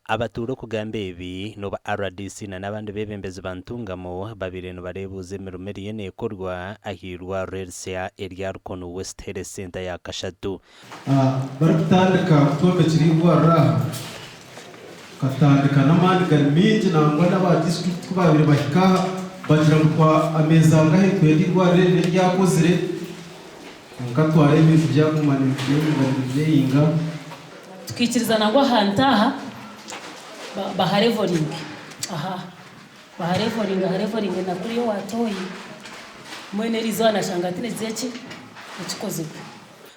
abaturo kugamba ebi no ba RDC n'abandi bebembezi bantungamo babiri no barebuze mirumeri nekorwa ahirwa Relsia Area Rukono West Health Center ya Kashatu baratandika tuwe kiribwara katandika namani garminji nangwa n'aba district babiri bahika bagira kwa ameza ngahe kwedirwa rene ryakozire nkatware ibintu byakumaniriye n'ibinga tukikiriza nangwa hantaha baharevoring baharevoring na kuri yo watoyi mwene rizwana shangatire zeche ukikoze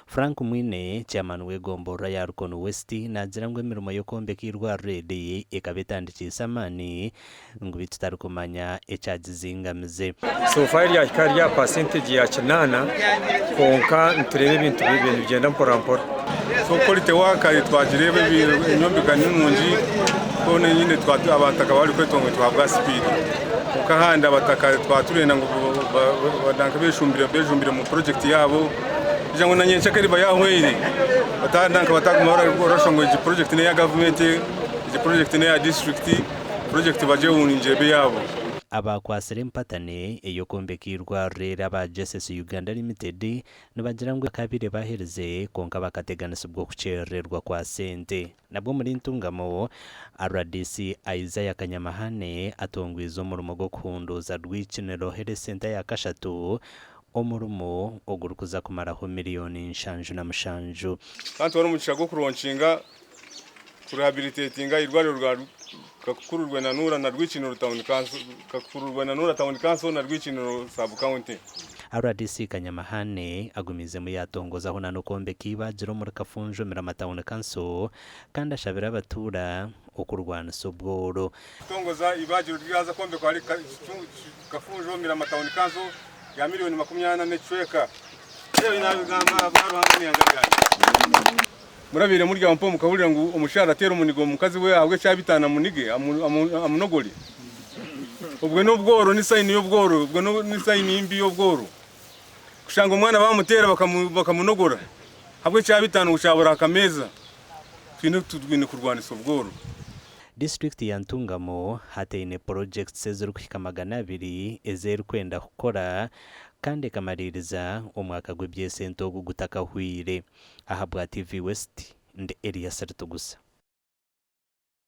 Frank Mwine chairman wegombora ya Rukono West nazirangwe mirimo yo kombekirwa rede ekabetandikisa mani ngubiti tarukumanya ecyagizingamze so file ya kari ya percentage ya 8 konka nturebe ibintu bigenda mpora so quality waka twagirebe inyombika n'umunji kone nyine twatu abataka bari kwetongo twabwa speed ukahanda abataka twaturena ngo badanka bejumbire mu project yabo jango nanye chakari bayahwere batandanka batakumara urashongo iki project ne ya government iki project ne ya district project baje uninjebe yabo abakwasire mpatane eyo kombekirwa rera ba Jesus Uganda Limited nabagirangwe kabire bahereze konka bakateganisa bwo kucererwa kwa sente nabwo muri ntungamo RDC Isaiah Kanyamahane atongwizo mu rumo go kunduza rw'ikinero Health Center ya Kashatu omurumo ogurukuza kumaraho miliyoni nshanju na mushanju kandi wari umucishago kuronshinga kurehabilitatinga irwariro rwa kakururwe na nura na rw'ikinero town council kakururwe na nura town council na rw'ikinero sub county RDC Kanyamahane agumize mu yatongoza hona no kombe kibajiro muri kafunjo mira town council kandi ashabira abatura okurwana sobworo tongoza ibajiro ryaza kombe kwa kafunjo mira town council ya miliyoni 24 chweka rero inabigamba baruhangani yangaryanye murabire murya mpo mukahurira ngo umushara atera umunigo mukazi we ahwe cyabitana munige amunogori ubwo no bworo ni sign yo bworo ubwo no ni sign imbi yo bworo kushanga umwana bamutera bakamunogora ahwe cyabitana gucabura akameza twine tudwine kurwanisa ubworo District ya Ntungamo hateine projects z'urukika 200 ezeru kwenda gukora kandi kamaririza umwaka gw'ebyesento gutaka hwire ahabwa TV West nde area Sartugusa.